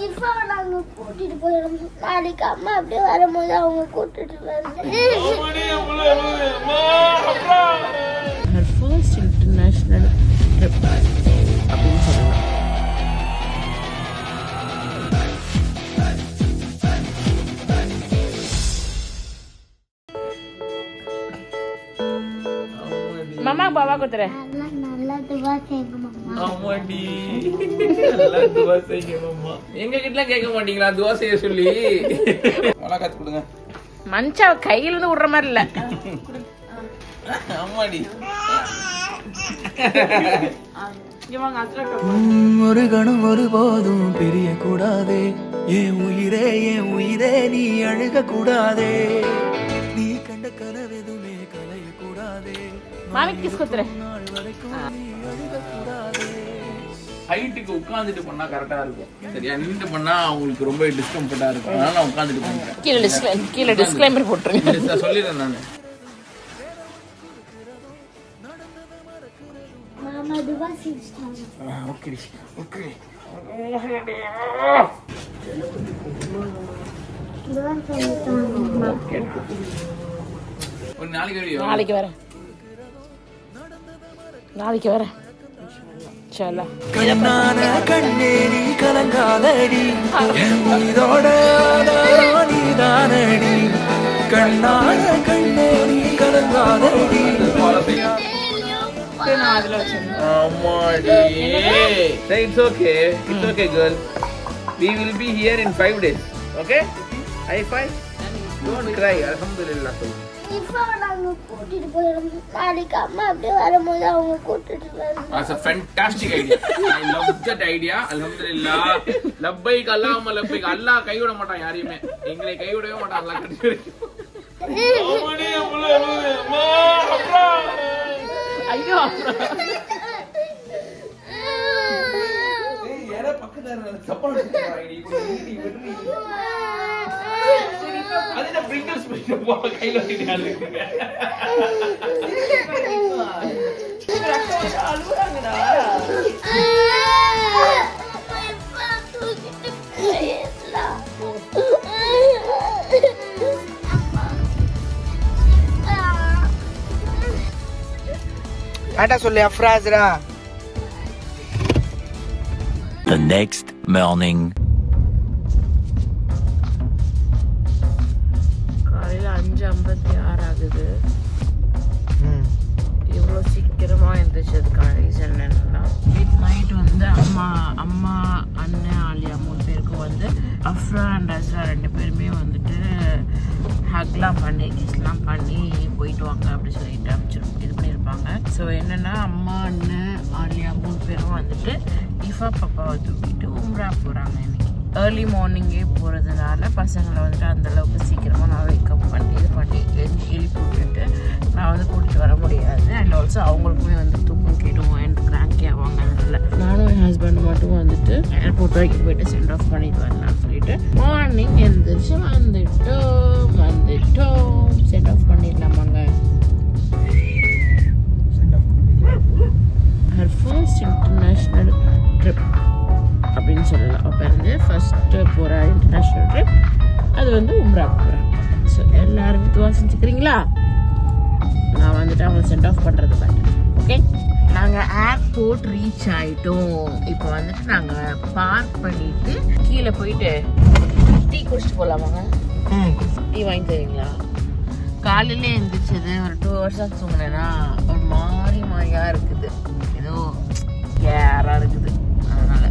இப்போ நாங்க கூட்டிட்டு போயிடும். நாளைக்கு அம்மா அப்படியே வரும்போது அவங்க கூட்டிட்டு வருவாங்க. Her first international trip அப்படின்னு சொல்லலாம். மாமா பாபா குத்துற நல்லா துவா செய்யுங்க மாமா. ஆமாடி நல்லா துவா செய்யுங்க மாமா. எங்க கிட்டலாம் கேட்க மாட்டீங்களா துவா செய்ய சொல்லி? மலாக்காத்து கொடுங்க. மஞ்சா கையில இருந்து விடுற மாதிரி இல்ல. ஆமாடி. ஒரு கணம் ஒருபோதும் பிரிய கூடாதே, என் உயிரே நீ அழுக கூடாதே, நீ கண்ட கனவெதுமே கலைய கூடாதே, மாமி கிஸ் குத்துற. ஹைட்டுக்கு உட்கார்ந்துட்டு பண்ணா கரெக்டா இருக்கும். சரியா நின்று பண்ணா அவங்களுக்கு ரொம்ப டிஸ்கம்ஃபர்ட்டா இருக்கும். அதனால நான் உட்கார்ந்துட்டு பண்றேன். கீழே டிஸ்க்ளைமர் போட்டுருங்க. சொல்லிடுறேன் நானு. மாமா துவா செஞ்சுட்டாங்க. Okay okay. துவா செஞ்சுட்டாங்க. ஒரு நாளைக்கு வரேன். சலா. கண்ணான கண்ணே நீ கலங்காதடி, என் உயிரோட நீதானடி, கண்ணான கண்ணே நீ கலங்காதடி. It's okay girl. We will be here in 5 days. Okay? High five. Don't cry. Alhamdulillah. இப்போ நாங்க கூட்டிட்டு போயிடும். நாளைக்கு அம்மா அப்படியே வரும்போது அவங்க கூட்டிட்டு வருவாங்க. That's a fantastic idea. I love that idea. Alhamdulillah. Labbaik Allahumma labbaik. Allah கைவிட மாட்டான் யாரையுமே. எங்களை கைவிடவே மாட்டான் அல்லாஹ் கடைசி. ஐயோ யாரா பக்கத்துல சப்போர்ட் பண்றாங்க. அதுல பிரிங்கிள்ஸ் போட்டு கையில வச்சிட்டாங்க. அழுகுறாங்கடா. டாடா சொல்லு அஃப்ராஸ்ரா. The next morning. காலையில 5:56 ஆகுது. இவ்வளோ சீக்கிரமா எழுந்திரிச்சதுக்கான ரீசன் என்னன்னா, மிட் நைட் வந்து அம்மா அண்ணன் ஆலியா 3 பேருக்கும் வந்து அஃப்ரா அண்ட் அஸ்ரா 2 பேருமே வந்துட்டு ஹக்லாம் பண்ணி கிஸ்லாம் பண்ணி போயிட்டு வாங்க அப்படி சொல்லிட்டு இது பண்ணியிருப்பாங்க. ஸோ என்னன்னா அம்மா அண்ணன் ஆலியா 3 பேரும் வந்துட்டு இஃபா பாப்பாவை தூக்கிட்டு உம்ரா போகிறாங்க. இன்னைக்கு ஏர்லி மார்னிங்கே போகிறதுனால பசங்களை வந்துட்டு அந்தளவுக்கு சீக்கிரமாக நான் வேக்கப் பண்ணி இது பண்ணி எழுப்பி விட்டுட்டு நான் வந்து கூட்டிகிட்டு வர முடியாது. அண்ட் ஆல்சோ அவங்களுக்குமே வந்து தூக்கம் கேடுவோம் அண்ட் கிராங்கி ஆவாங்க. அதனால நானும் என் ஹஸ்பண்ட் மட்டும் வந்துட்டு ஏர்போர்ட் வரைக்கும் போயிட்டு சென்ட் ஆஃப் பண்ணிட்டு வரலாம்னு சொல்லிட்டு மார்னிங் எழுந்திரிச்சு வந்துட்டோம். சென்ட் ஆஃப் பண்ணிடலாமாங்க. ஹர் ஃபர்ஸ்ட் இன்டர்நேஷ்னல் ட்ரிப் அப்படின்னு சொல்லலாம். அப்போ இருந்து ஃபஸ்ட்டு போகிற இன்டர்நேஷ்னல் ட்ரிப் அது வந்து உம்ரா போகிறாங்க. ஸோ எல்லாரும் துவா செஞ்சுக்கிறீங்களா? நான் வந்துட்டு அவங்க சென்ட் ஆஃப் பண்ணுறது பார்த்தேன். ஓகே, நாங்கள் ஏர்போர்ட் ரீச் ஆகிட்டோம். இப்போ வந்துட்டு நாங்கள் பார்க் பண்ணிட்டு கீழே போயிட்டு டீ குடிச்சிட்டு போகலாமாங்க? டீ வாங்கி தருவீங்களா? காலையிலே எழுந்திரிச்சது ஒரு 2 hours தூங்கினேன்னா ஒரு மாதிரியா இருக்குது, ஏதோ கேராக இருக்குது. அதனால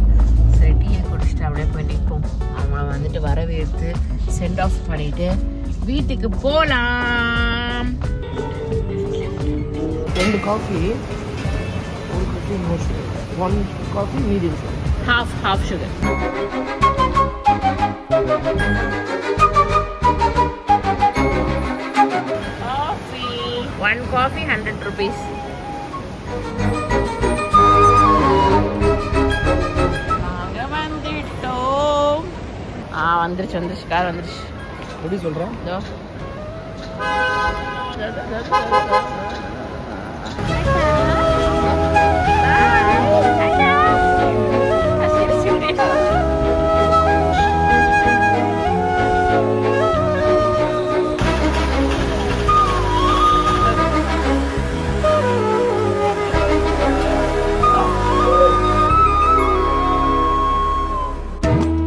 சரி டீயை குடிச்சிட்டு அப்படியே போய் நிற்போம். அவங்கள வந்துட்டு வரவேற்று சென்ட் ஆஃப் பண்ணிட்டு வீட்டுக்கு போகலாம். 2 coffee, 1 coffee no sugar, 1 coffee medium sugar, half sugar. Coffee. 1 coffee 100 rupees. நாங்க வந்துட்டோம். வந்துருச்சு கார் வந்துருச்சு. எப்படி சொல்கிறேன்? இதோ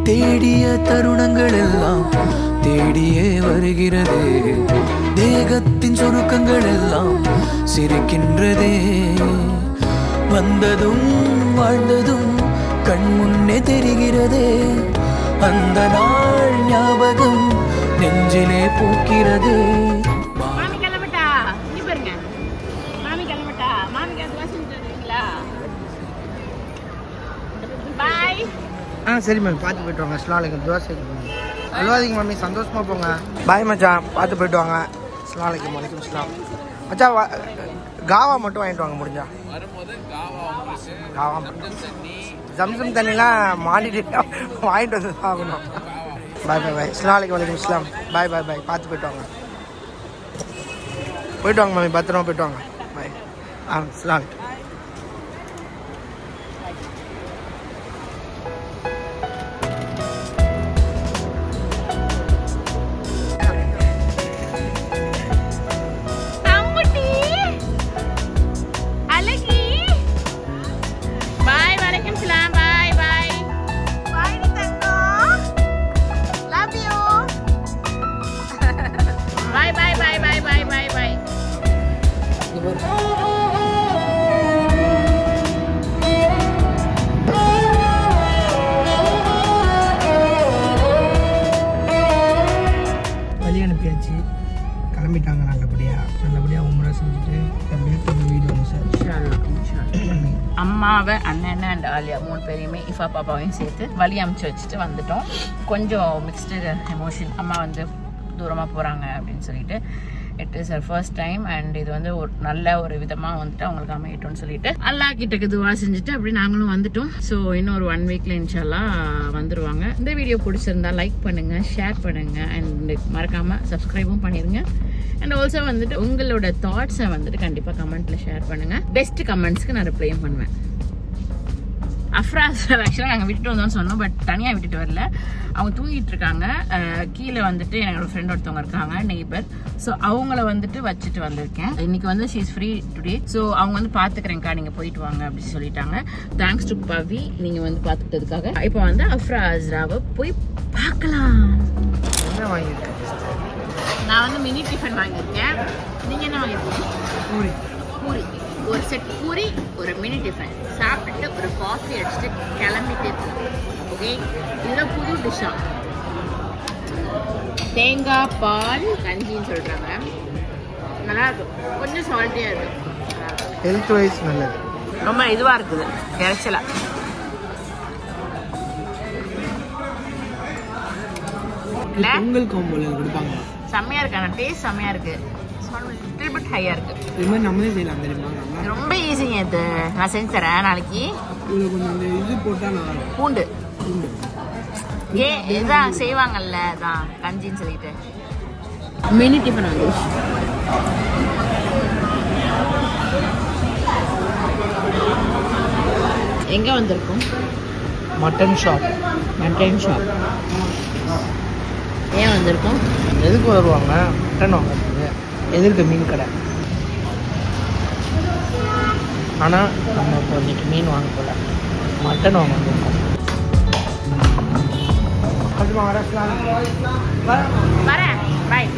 தேடிய தருணங்கள் எல்லாம் தேடியே வருகிறதே தேகத்தின் சுருக்கங்கள் எல்லாம் சிரிக்கின்றதே வந்ததும் வாழ்ந்ததும் கண் முன்னே தெரிகிறதே அந்த நாள் ஞாபகம் நெஞ்சிலே பூக்கிறதே மாமி கிளம்பிட்டா நீ பாருங்க மாமி கிளம்பிட்டா மாமிக்கு அது வாசிட்டு இருக்கீங்களா பாய் சரி மேம் பார்த்து போயிட்டு வாங்க அஸ்ஸலாமு தோசை அல்வாதிங்க மாமி சந்தோஷமா போங்க பாய் மச்சான் பார்த்து போயிட்டு வாங்க அஸ்ஸலாமு அலைக்கும் வலைக்கும் அஸ்ஸலாம் மச்சான் காவா மட்டும் வாங்கிட்டு வாங்க முடிஞ்சா காவா ஜம்சம் தண்ணிலாம் மாட்டிட்டு வாங்கிட்டு வந்து சாப்பிடணும் பாய் பாய் பாய் அஸ்ஸலாமு அலைக்கும் வலைக்கும் அஸ்ஸலாம் பாய் பாய் பாய் பார்த்து போயிட்டு வாங்க மாமி பத்திரமா போயிட்டு வாங்க பாய் அஸ்ஸலாமு அலைக்கும் கிளம்பிட்டாங்க நல்லபடியாக உம்ரா செஞ்சுட்டு அப்படியே கொஞ்சம் வீடு வந்து சார் அம்மாவை அண்ணன் அண்ட் ஆலியா 3 பேரையுமே இஃபா பாப்பாவையும் சேர்த்து வழி அமுச்சு வச்சுட்டு வந்துட்டோம். கொஞ்சம் மிக்ஸ்டு எமோஷன். அம்மா வந்து தூரமாக போகிறாங்க அப்படின்னு சொல்லிட்டு it is our first time and இது வந்து ஒரு நல்ல ஒரு விதமாக வந்துட்டு அவங்களுக்கு அமையட்டும்னு சொல்லிட்டு அல்லா கிட்டக்கு துவா செஞ்சுட்டு அப்படி நாங்களும் வந்துட்டோம். ஸோ இன்னொரு 1 வீக்கில் இன்ஷால்லாம் வந்துடுவாங்க. இந்த வீடியோ பிடிச்சிருந்தா லைக் பண்ணுங்கள், ஷேர் பண்ணுங்கள் அண்ட் மறக்காமல் சப்ஸ்கிரைபும் பண்ணிடுங்க. அண்ட் ஆல்சோ வந்துட்டு உங்களோட தாட்ஸை வந்துட்டு கண்டிப்பாக கமெண்ட்டில் ஷேர் பண்ணுங்கள். பெஸ்ட் கமெண்ட்ஸ்க்கு நான் ரிப்ளையும் பண்ணுவேன். அஃப்ராஸ் ஆக்சுவலாக நாங்கள் விட்டுட்டு வந்தோம்னு சொன்னோம், பட் தனியாக விட்டுட்டு வரல. அவங்க தூங்கிட்டு இருக்காங்க. கீழே வந்துட்டு என்னோட ஃப்ரெண்ட் ஒருத்தவங்க இருக்காங்க, நெய்பர். ஸோ அவங்கள வந்துட்டு வச்சுட்டு வந்திருக்கேன். இன்னைக்கு வந்து she is free today. So அவங்க வந்து பார்த்துக்கிறேங்க்கா, நீங்கள் போயிட்டு வாங்க அப்படின்னு சொல்லிட்டாங்க. தேங்க்ஸ் டு பவி, நீங்கள் வந்து பார்த்துக்கிட்டதுக்காக. இப்போ வந்து அஃப்ராஸ்ராவை போய் பார்க்கலாம். என்ன வாங்கியிருக்கேன்? நான் வந்து மினி டிஃபன் வாங்கியிருக்கேன். நீங்கள் என்ன வாங்கியிருக்கீங்க? பூரி. ஒரு செட் பூரி, ஒரு மினி டிஃபன் சாப்பிட்டு ஒரு காஃபி அடிச்சுட்டு கிளம்பிட்டே இருக்கலாம். ஓகே, இதெல்லாம் புது டிஷ்ஷா. தேங்காய் பால் கஞ்சின்னு சொல்கிறாங்க. நல்லா இருக்கும். கொஞ்சம் சால்ட்டியாக இருக்கும். ஹெல்த் வைஸ் நல்லது. ரொம்ப இதுவாக இருக்குது, இறைச்சலா. பொங்கல் காம்போல கொடுப்பாங்க. செம்மையாக இருக்கு. ஆனால் டேஸ்ட் செம்மையாக இருக்குது. லிட்டில் பிட் ஹையாக இருக்குது. இது மாதிரி நம்மளே செய்யலாம் தெரியுமா? ரொம்ப ஈஸிங்க இது. நான் செஞ்சு தரேன் நாளைக்கு. இதில் கொஞ்சம் இந்த இது போட்டால் நல்லா பூண்டு இதான் செய்வாங்கல்ல, அதான் கஞ்சின்னு சொல்லிட்டு. மினி டிஃபன் வந்து எங்கே வந்திருக்கும்? Mutton shop. ஏன் வந்திருக்கோம்? எதுக்கு வருவாங்க? மட்டன் வாங்குறதுக்கு. எதிர்க்க மீன் கடை. ஆனால் நம்ம இப்போ இன்னைக்கு மீன் வாங்க போல, மட்டன் வாங்க வந்திருக்கோம். வரேன். பாய்.